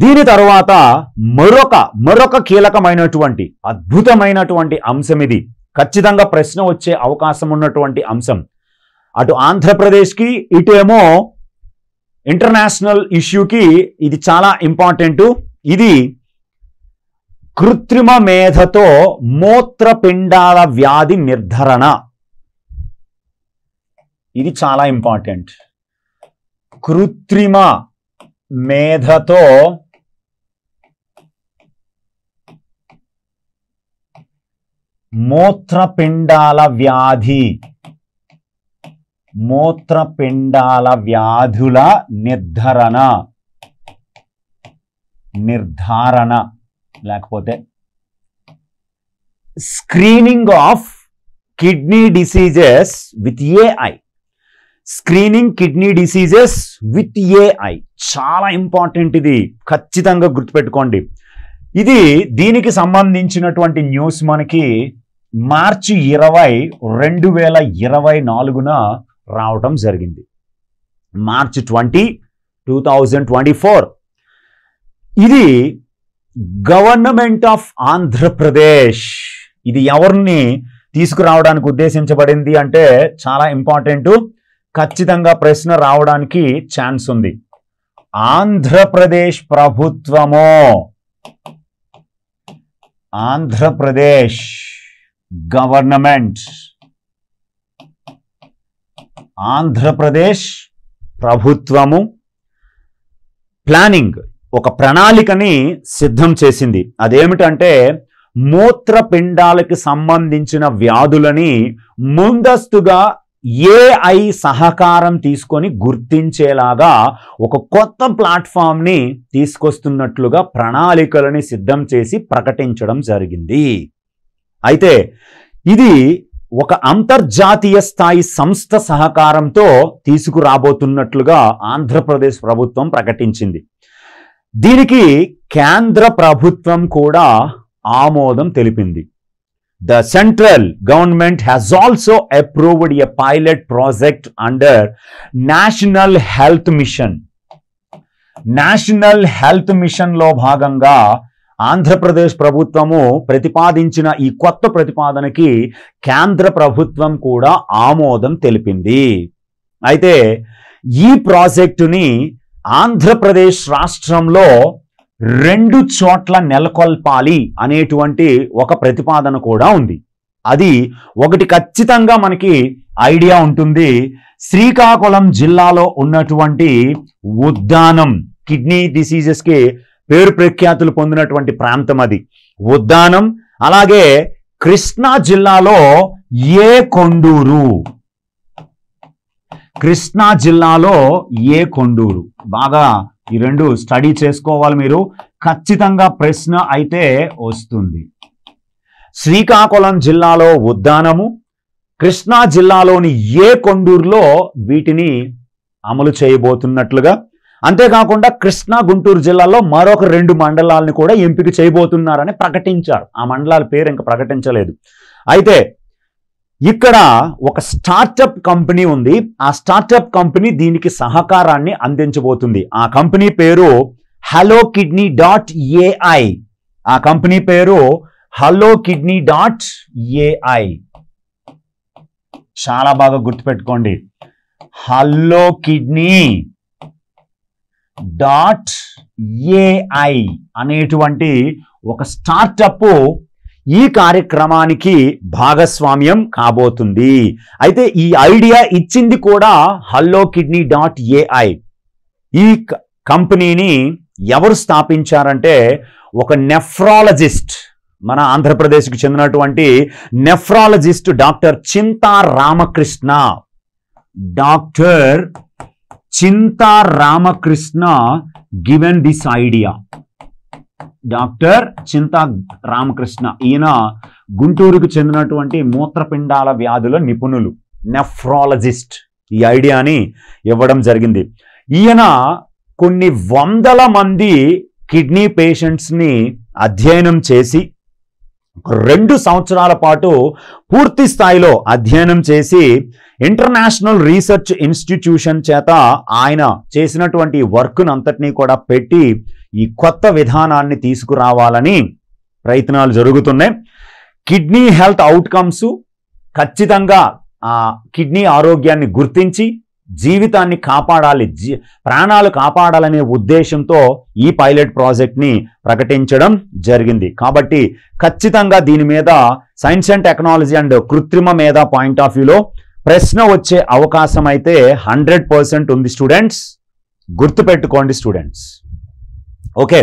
దీని తర్వాత మరొక కీలకమైనటువంటి అద్భుతమైనటువంటి అంశం ఇది. ఖచ్చితంగా ప్రశ్న వచ్చే అవకాశం ఉన్నటువంటి అంశం. అటు ఆంధ్రప్రదేశ్కి ఇటేమో ఇంటర్నేషనల్ ఇష్యూకి ఇది చాలా ఇంపార్టెంట్. ఇది కృత్రిమ మేధతో మూత్రపిండాల వ్యాధి నిర్ధారణ. ఇది చాలా ఇంపార్టెంట్. కృత్రిమ మేధతో మూత్రపిండాల వ్యాధుల నిర్ధారణ లేకపోతే screening of kidney diseases with AI. Screening kidney diseases with AI చాలా ఇంపార్టెంట్. ఇది ఖచ్చితంగా గుర్తుపెట్టుకోండి. దీనికి సంబంధించినటువంటి న్యూస్ మనకి మార్చి 20, 2024 రావటం జరిగింది. మార్చి 20, 2024. ఇది గవర్నమెంట్ ఆఫ్ ఆంధ్రప్రదేశ్. ఇది ఎవరిని తీసుకురావడానికి ఉద్దేశించబడింది అంటే చాలా ఇంపార్టెంట్. ఖచ్చితంగా ప్రశ్న రావడానికి ఛాన్స్ ఉంది. ఆంధ్రప్రదేశ్ ప్రభుత్వము, ఆంధ్రప్రదేశ్ గవర్నమెంట్, ఆంధ్రప్రదేశ్ ప్రభుత్వము ప్లానింగ్, ఒక ప్రణాళికని సిద్ధం చేసింది. అదేమిటంటే మూత్రపిండాలకి సంబంధించిన వ్యాధులని ముందస్తుగా ఏఐ సహకారం తీసుకొని గుర్తించేలాగా ఒక కొత్త ప్లాట్ఫామ్ని తీసుకొస్తున్నట్లుగా ప్రణాళికలని సిద్ధం చేసి ప్రకటించడం జరిగింది. అయితే ఇది ఒక అంతర్జాతీయ స్థాయి సంస్థ సహకారంతో తీసుకురాబోతున్నట్లుగా ఆంధ్రప్రదేశ్ ప్రభుత్వం ప్రకటించింది. దీనికి కేంద్ర ప్రభుత్వం కూడా ఆమోదం తెలిపింది. The central government has also approved a pilot project under National Health Mission. National health machine లో భాగంగా ఆంధ్రప్రదేశ్ ప్రభుత్వము ప్రతిపాదించిన ఈ కొత్త ప్రతిపాదనకి కేంద్ర ప్రభుత్వం కూడా ఆమోదం తెలిపింది. అయితే ఈ ప్రాజెక్టుని ఆంధ్రప్రదేశ్ రాష్ట్రంలో 2 చోట్ల నెలకొల్పాలి అనేటువంటి ఒక ప్రతిపాదన కూడా ఉంది. అది ఒకటి ఖచ్చితంగా మనకి ఐడియా ఉంటుంది. శ్రీకాకుళం జిల్లాలో ఉన్నటువంటి ఉద్దానం, కిడ్నీ డిసీజెస్కి పేరు ప్రఖ్యాతులు పొందినటువంటి ప్రాంతం అది ఉద్దానం. అలాగే కృష్ణా జిల్లాలో కొండూరు, కృష్ణా జిల్లాలో కొండూరు. బాగా ఈ 2 స్టడీ చేసుకోవాలి మీరు. ఖచ్చితంగా ప్రశ్న అయితే వస్తుంది. శ్రీకాకుళం జిల్లాలో ఉద్దానము, కృష్ణా జిల్లాలోని కొండూరులో వీటిని అమలు చేయబోతున్నట్లుగా, అంతేకాకుండా కృష్ణా గుంటూరు జిల్లాలో మరొక 2 మండలాలను కూడా ఎంపిక చేయబోతున్నారని ప్రకటించారు. ఆ మండలాల పేరు ఇంకా ప్రకటించలేదు. అయితే ఇక్కడ ఒక స్టార్టప్ కంపెనీ ఉంది. ఆ స్టార్టప్ కంపెనీ దీనికి సహకారాన్ని అందించబోతుంది. ఆ కంపెనీ పేరు HelloKidney.ai. ఆ కంపెనీ పేరు HelloKidney.ai. చాలా బాగా గుర్తుపెట్టుకోండి. HelloKidney.ai అనేటువంటి ఒక స్టార్టప్ ఈ కార్యక్రమానికి భాగస్వామ్యం కాబోతుంది. అయితే ఈ ఐడియా ఇచ్చింది కూడా HelloKidney.ai. ఈ కంపెనీని ఎవరు స్థాపించారంటే ఒక నెఫ్రాలజిస్ట్, మన ఆంధ్రప్రదేశ్కి చెందినటువంటి nephrologist doctor Chinta Ramakrishna. Doctor Chinta Ramakrishna given this idea. Doctor Chinta Ramakrishna ఈయన గుంటూరుకు చెందినటువంటి మూత్రపిండాల వ్యాధుల నిపుణులు, నెఫ్రాలజిస్ట్. ఈ ఐడియాని ఇవ్వడం జరిగింది. ఈయన కొన్ని వందల మంది కిడ్నీ పేషెంట్స్ని అధ్యయనం చేసి 2 సంవత్సరాల పాటు పూర్తి స్థాయిలో అధ్యయనం చేసి ఇంటర్నేషనల్ రీసెర్చ్ ఇన్స్టిట్యూషన్ చేత ఆయన చేసినటువంటి వర్క్ను అంతటినీ కూడా పెట్టి ఈ కొత్త విధానాన్ని తీసుకురావాలని ప్రయత్నాలు జరుగుతున్నాయి. కిడ్నీ హెల్త్ అవుట్కమ్స్ ఖచ్చితంగా కిడ్నీ ఆరోగ్యాన్ని గుర్తించి జీవితాన్ని కాపాడాలి, ప్రాణాలు కాపాడాలనే ఉద్దేశంతో ఈ పైలట్ ప్రాజెక్ట్ని ప్రకటించడం జరిగింది. కాబట్టి ఖచ్చితంగా దీని మీద సైన్స్ అండ్ టెక్నాలజీ అండ్ కృత్రిమ మీద పాయింట్ ఆఫ్ వ్యూలో ప్రశ్న వచ్చే అవకాశం అయితే 100% ఉంది స్టూడెంట్స్, గుర్తుపెట్టుకోండి స్టూడెంట్స్. ఓకే.